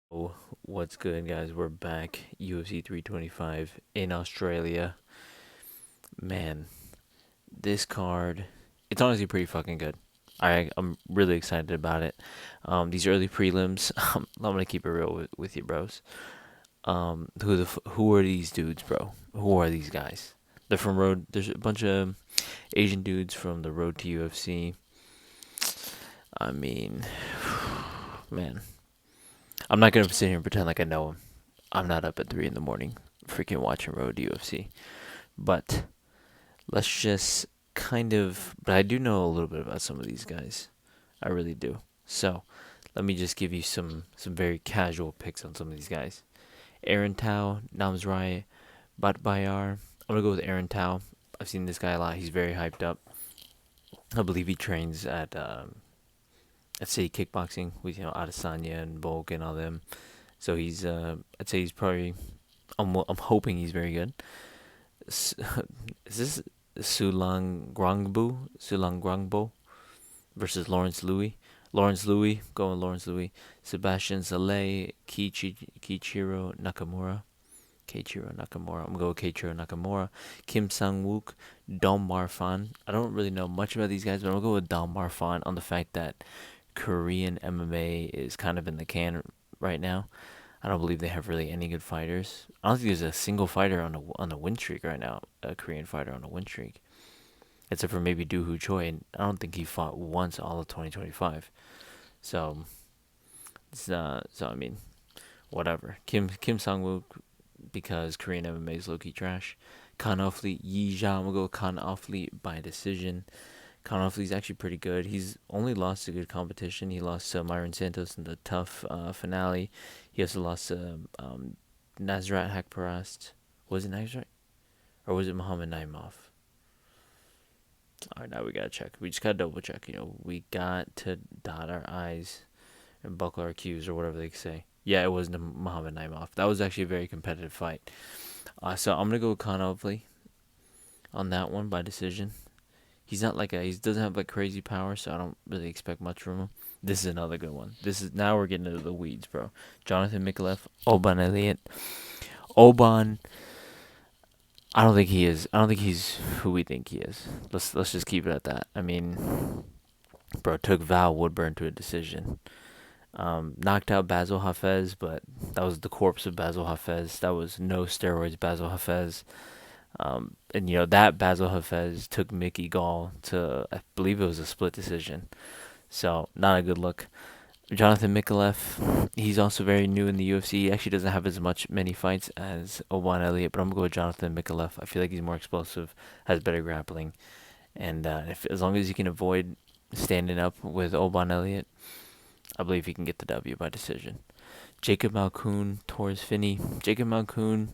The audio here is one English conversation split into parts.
Oh, what's good, guys? We're back. UFC 325 in Australia. Man, this card, it's honestly pretty fucking good. I'm really excited about it. These early prelims, I'm gonna keep it real with you, bros. Who are these dudes, bro? Who are these guys? They're from Road. There's a bunch of Asian dudes from the Road to UFC. I mean, man, I'm not gonna sit here and pretend like I know them. I'm not up at 3 in the morning, freaking watching Road to UFC. But let's just but I do know a little bit about some of these guys. I really do. So let me just give you some very casual picks on some of these guys. Aaron Tao, Namzrai, Batbayar. I'm gonna go with Aaron Tao. I've seen this guy a lot. He's very hyped up. I believe he trains at City Kickboxing with Adesanya and Volk and all them. So I'd say he's probably I'm hoping he's very good. Is this Sulang Grangbo versus Lawrence Louis? Lawrence Louis, going Lawrence Louis. Sebastian Zale, Kiichiro Nakamura. Keiichiro Nakamura. I'm going to go with Keiichiro Nakamura. Kim Sang-wook, Dom Marfan. I don't really know much about these guys, but I'm going to go with Dom Marfan on the fact that Korean MMA is kind of in the can right now. I don't believe they have really any good fighters. I don't think there's a single fighter on a win streak right now. A Korean fighter on a win streak, except for maybe Do Hoo Choi, and I don't think he fought once all of 2025. So, so I mean, whatever. Kim Sang Wook, because Korean MMA is low key trash. Khan Offley, Yi Zhao, I'm gonna go with Khan Offley by decision. Khan Offley's actually pretty good. He's only lost to good competition. He lost to Myron Santos in the tough finale. He also lost to Nasrat Hakparast. Was it Nasrat? Or was it Muhammad Naimov? All right, now we gotta check. We just gotta double check. We got to dot our I's and buckle our Q's or whatever they say. Yeah, it was Muhammad Naimov. That was actually a very competitive fight. So I'm gonna go with Khan Offley on that one by decision. He's not he doesn't have like crazy power, so I don't really expect much from him. This is another good one. Now we're getting into the weeds, bro. Jonathan Mikalev, Oban Elliott. Oban, I don't think he is. I don't think he's who we think he is. Let's just keep it at that. I mean, bro took Val Woodburn to a decision. Knocked out Basil Hafez, but that was the corpse of Basil Hafez. That was no steroids, Basil Hafez. And that Basil Hafez took Mickey Gall to, I believe it was a split decision. So not a good look. Jonathan Mikalev, he's also very new in the UFC. He actually doesn't have as many fights as Oban Elliott, but I'm gonna go with Jonathan Mikalev. I feel like he's more explosive, has better grappling, and as long as he can avoid standing up with Oban Elliott, I believe he can get the W by decision. Jacob Malkoon, Torres Finney. Jacob Malkoon,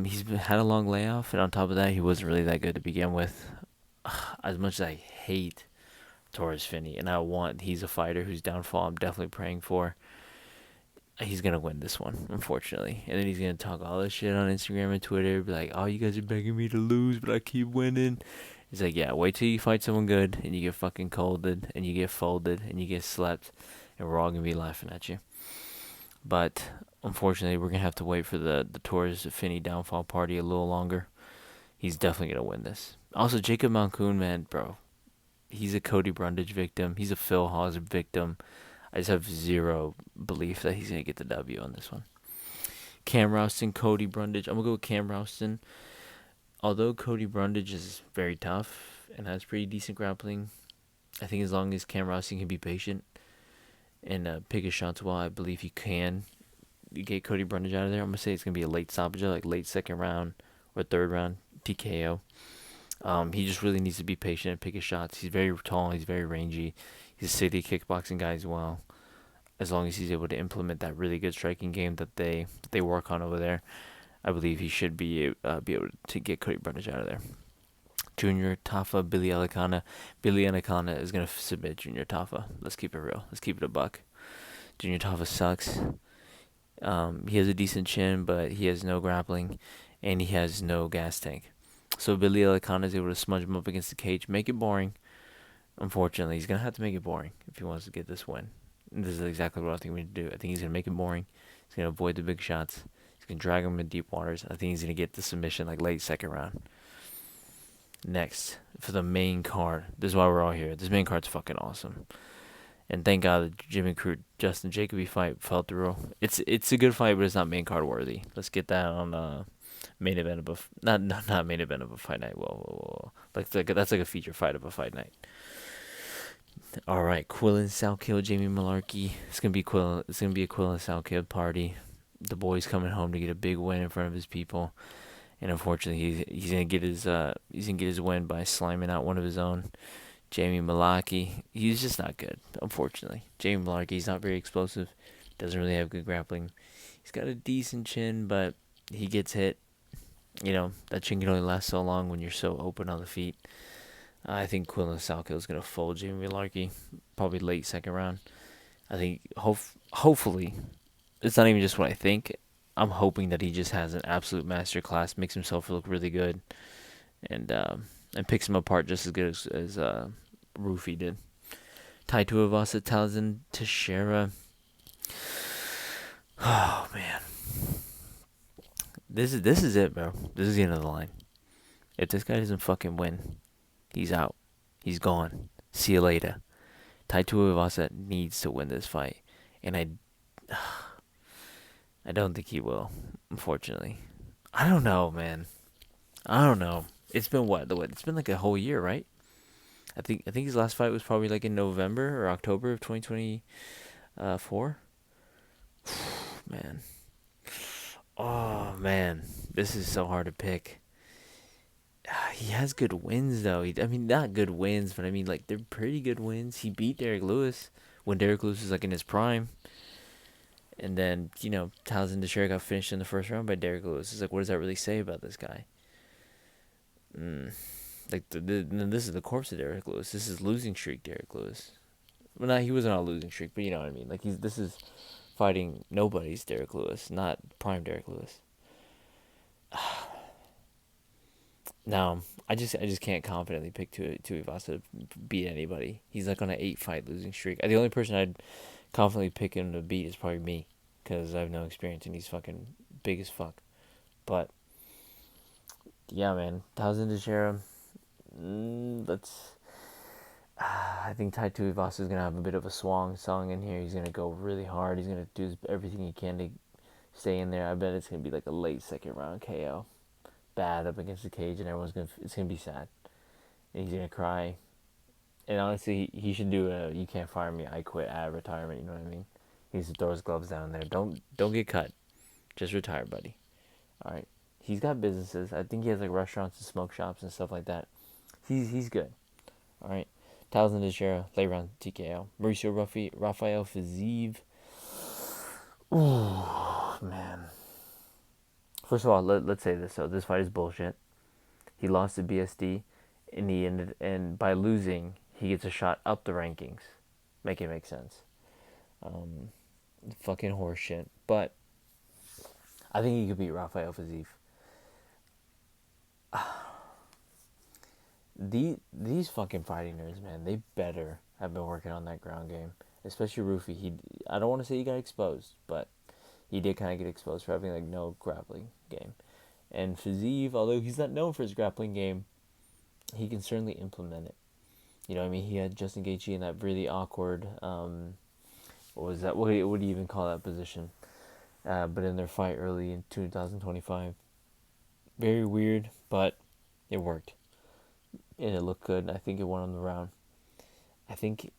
he's had a long layoff, and on top of that, he wasn't really that good to begin with. As much as I hate Torres Finney, and he's a fighter whose downfall I'm definitely praying for. He's gonna win this one, unfortunately, and then he's gonna talk all this shit on Instagram and Twitter, be like, "Oh, you guys are begging me to lose, but I keep winning." He's like, "Yeah, wait till you fight someone good, and you get fucking colded, and you get folded, and you get slept, and we're all gonna be laughing at you." But unfortunately, we're gonna have to wait for the Torres Finney downfall party a little longer. He's definitely gonna win this. Also, Jacob Malkoon, man, bro, he's a Cody Brundage victim. He's a Phil Hawes victim. I just have zero belief that he's gonna get the W on this one. Cam Rouston, Cody Brundage. I'm gonna go with Cam Rouston. Although Cody Brundage is very tough and has pretty decent grappling, I think as long as Cam Rouston can be patient and pick his shots well, I believe he can get Cody Brundage out of there. I'm gonna say it's gonna be a late stoppage, like late second round or third round TKO. He just really needs to be patient and pick his shots. He's very tall. He's very rangy. He's a city kickboxing guy as well. As long as he's able to implement that really good striking game that they work on over there, I believe he should be able to get Cody Brundage out of there. Junior Tafa, Billy Alicana. Billy Alicana is gonna submit Junior Tafa. Let's keep it real. Let's keep it a buck. Junior Tafa sucks. He has a decent chin, but he has no grappling, and he has no gas tank. So Billy Alicana is able to smudge him up against the cage, make it boring. Unfortunately, he's gonna have to make it boring if he wants to get this win. This is exactly what I think we need to do. I think he's going to make it boring. He's going to avoid the big shots. He's going to drag him in deep waters. I think he's going to get the submission like late second round. Next, for the main card. This is why we're all here. This main card's fucking awesome. And thank God the Jimmy Crute Justin Jacoby fight fell through. It's a good fight, but it's not main card worthy. Let's get that on main event of a not main event of a fight night. Whoa. Like that's like a feature fight of a fight night. All right, Quillen Salkill, Jamie Malarkey. It's gonna be Quillen. It's gonna be a Quillen Salkill party. The boy's coming home to get a big win in front of his people, and unfortunately, he's gonna get his win by sliming out one of his own, Jamie Malarkey. He's just not good, unfortunately. Jamie Malarkey's not very explosive. Doesn't really have good grappling. He's got a decent chin, but he gets hit. You know, that chin can only last so long when you're so open on the feet. I think Quillen Salkill is going to fold Jamie Malarkey, probably late second round. I think, hopefully, it's not even just what I think. I'm hoping that he just has an absolute masterclass, makes himself look really good, and picks him apart just as good as Rufy did. Tai Tuivasa, Talzin Teixeira. Oh man, this is it, bro. This is the end of the line. If this guy doesn't fucking win, he's out. He's gone. See you later. Tai Tuivasa needs to win this fight, and I don't think he will. Unfortunately, I don't know, man. I don't know. It's been what? It's been like a whole year, right? I think his last fight was probably like in November or October of 2024. Man. Oh man, this is so hard to pick. He has good wins though. I mean, not good wins, but I mean like they're pretty good wins. He beat Derek Lewis when Derek Lewis was like in his prime, and then Townsend Teixeira got finished in the first round by Derek Lewis. It's like, what does that really say about this guy? Like this is the corpse of Derek Lewis. This is losing streak Derek Lewis. Well, he wasn't on a losing streak, but you know what I mean. Like this is fighting nobody's Derek Lewis, not prime Derek Lewis. No, I just can't confidently pick Tuivasa to beat anybody. He's like on an 8-fight losing streak. The only person I'd confidently pick him to beat is probably me, because I have no experience and he's fucking big as fuck. But yeah, man, Thousand Teixeira. Let's. I think Tai Tuivasa is gonna have a bit of a song in here. He's gonna go really hard. He's gonna do everything he can to stay in there. I bet it's gonna be like a late second round KO. Bad up against the cage, and it's gonna be sad, and he's gonna cry. And honestly, he should do a "You Can't Fire Me, I Quit" ad retirement. You know what I mean? He needs to throw his gloves down there. Don't get cut. Just retire, buddy. All right. He's got businesses. I think he has like restaurants and smoke shops and stuff like that. He's good. All right. Thousand Teixeira, late round TKO. Mauricio Rafael Fiziev. Ooh, man. First of all, let's say this. So this fight is bullshit. He lost to BSD, and by losing, he gets a shot up the rankings. Make it make sense. Fucking horseshit. But I think he could beat Rafael Fiziev. These fucking fighting nerds, man, they better have been working on that ground game. Especially Rufy. I don't want to say he got exposed, but he did kind of get exposed for having like no grappling game. And Fiziev, although he's not known for his grappling game, he can certainly implement it. You know what I mean? He had Justin Gaethje in that really awkward, what was that? What do you even call that position? But in their fight early in 2025. Very weird, but it worked. And it looked good. I think it won on the round. I think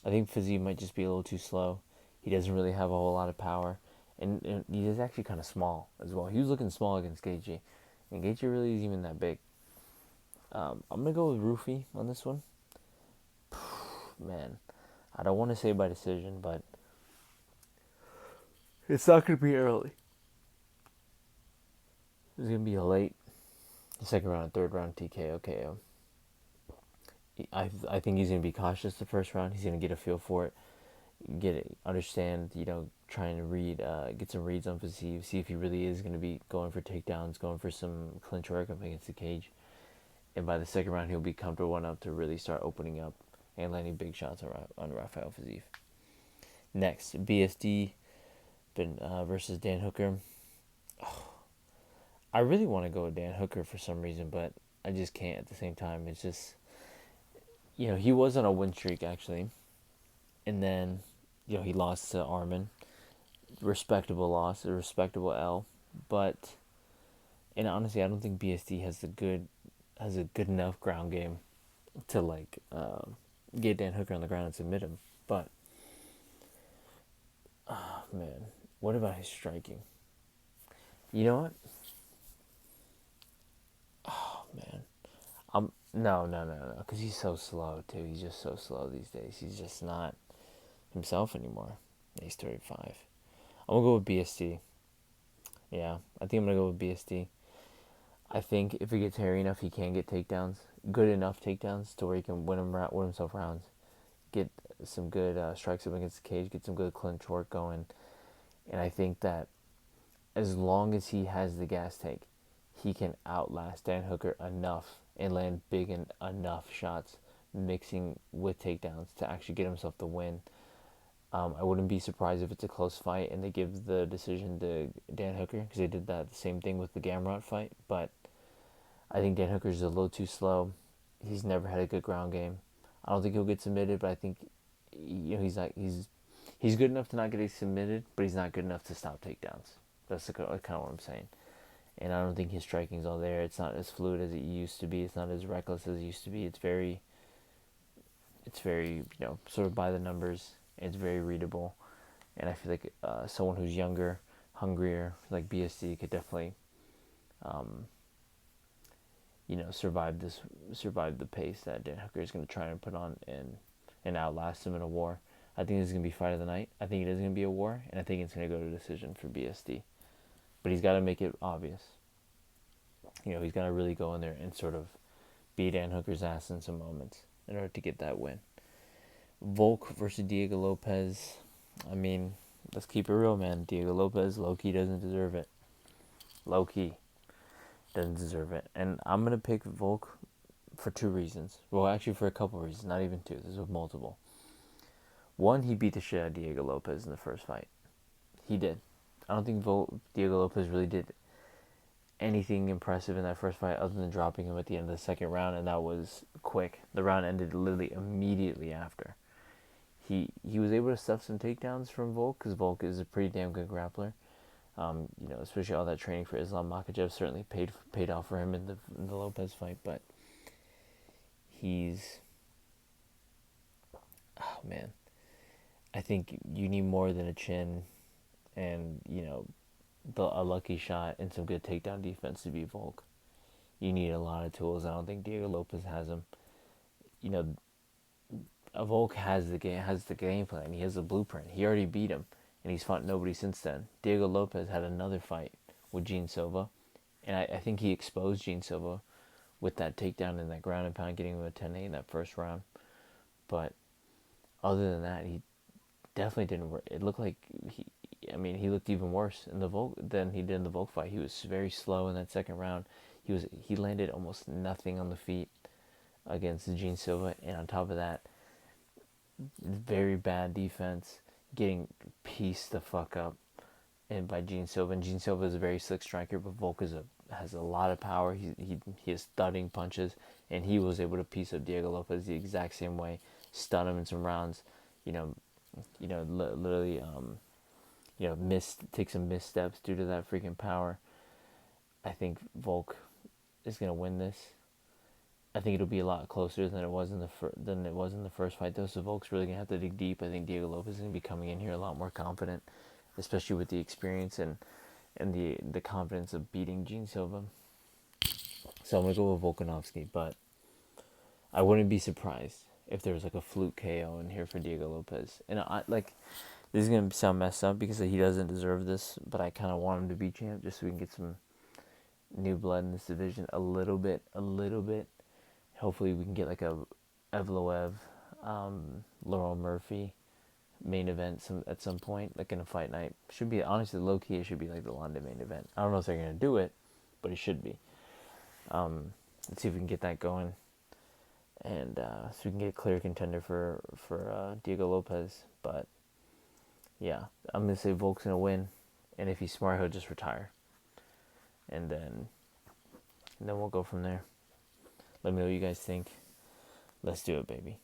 Fiziev might just be a little too slow. He doesn't really have a whole lot of power. And he is actually kind of small as well. He was looking small against Gaethje. And Gaethje really isn't even that big. I'm going to go with Rufy on this one. Man, I don't want to say by decision, but it's not going to be early. It's going to be a late second round, third round TKO KO. I think he's going to be cautious the first round. He's going to get a feel for it. Understand, trying to read, get some reads on Fiziev, see if he really is going to be going for takedowns, going for some clinch work up against the cage. And by the second round, he'll be comfortable enough to really start opening up and landing big shots on Rafael Fiziev. Next, BSD versus Dan Hooker. I really want to go with Dan Hooker for some reason, but I just can't at the same time. It's just, he was on a win streak actually, and then, he lost to Arman. Respectable loss, a respectable L, but, and honestly, I don't think BSD has a good enough ground game to get Dan Hooker on the ground and submit him. But, oh man, what about his striking? You know what? Oh man, no, because he's so slow too. He's just so slow these days. He's just not himself anymore. He's 35. I'm gonna go with BSD. Yeah, I think I'm gonna go with BSD. I think if he gets hairy enough, he can get takedowns, good enough takedowns to where he can win himself rounds, get some good strikes up against the cage, get some good clinch work going, and I think that as long as he has the gas tank, he can outlast Dan Hooker enough and land big and enough shots, mixing with takedowns to actually get himself the win. I wouldn't be surprised if it's a close fight and they give the decision to Dan Hooker, because they did that the same thing with the Gamrot fight. But I think Dan Hooker's a little too slow. He's never had a good ground game. I don't think he'll get submitted, but I think he's good enough to not get submitted, but he's not good enough to stop takedowns. That's kind of what I'm saying. And I don't think his striking's all there. It's not as fluid as it used to be. It's not as reckless as it used to be. It's very sort of by the numbers. It's very readable, and I feel like someone who's younger, hungrier, like BSD, could definitely, survive the pace that Dan Hooker is going to try and put on and outlast him in a war. I think this is going to be fight of the night. I think it is going to be a war, and I think it's going to go to decision for BSD. But he's got to make it obvious. He's got to really go in there and sort of beat Dan Hooker's ass in some moments in order to get that win. Volk versus Diego Lopez. I mean, let's keep it real, man. Diego Lopez, low-key doesn't deserve it. Low-key doesn't deserve it. And I'm going to pick Volk for two reasons. Well, actually for a couple reasons. Not even two. This is multiple. One, he beat the shit out of Diego Lopez in the first fight. He did. I don't think Diego Lopez really did anything impressive in that first fight other than dropping him at the end of the second round, and that was quick. The round ended literally immediately after. He was able to stuff some takedowns from Volk, because Volk is a pretty damn good grappler. Especially all that training for Islam Makhachev certainly paid off for him in the Lopez fight. But man, I think you need more than a chin and a lucky shot and some good takedown defense to beat Volk. You need a lot of tools. I don't think Diego Lopez has them. Volk has the game plan. He has the blueprint. He already beat him, and he's fought nobody since then. Diego Lopez had another fight with Gene Silva, and I think he exposed Gene Silva with that takedown and that ground and pound, getting him a 10-8 in that first round. But other than that, he definitely didn't work. It looked like he looked even worse in the Volk than he did in the Volk fight. He was very slow in that second round. He landed almost nothing on the feet against Gene Silva, and on top of that, very bad defense, getting pieced the fuck up and by Gene Silva. And Gene Silva is a very slick striker, but Volk has a lot of power. He has thudding punches, and he was able to piece up Diego Lopez the exact same way, stun him in some rounds. Literally, take some missteps due to that freaking power. I think Volk is gonna win this. I think it'll be a lot closer than it was in the first fight, though. So Volk's really gonna have to dig deep. I think Diego Lopez is gonna be coming in here a lot more confident, especially with the experience and the confidence of beating Gene Silva. So I'm gonna go with Volkanovski, but I wouldn't be surprised if there was like a fluke KO in here for Diego Lopez. And this is gonna sound messed up because he doesn't deserve this, but I kind of want him to be champ just so we can get some new blood in this division a little bit. Hopefully we can get like a Evloev, Laurel Murphy main event at some point, like in a fight night. Should be, honestly, low key, it should be like the London main event. I don't know if they're gonna do it, but it should be. Let's see if we can get that going. and so we can get a clear contender for Diego Lopez. But yeah, I'm gonna say Volk's gonna win, and if he's smart, he'll just retire, and then we'll go from there. Let me know what you guys think. Let's do it, baby.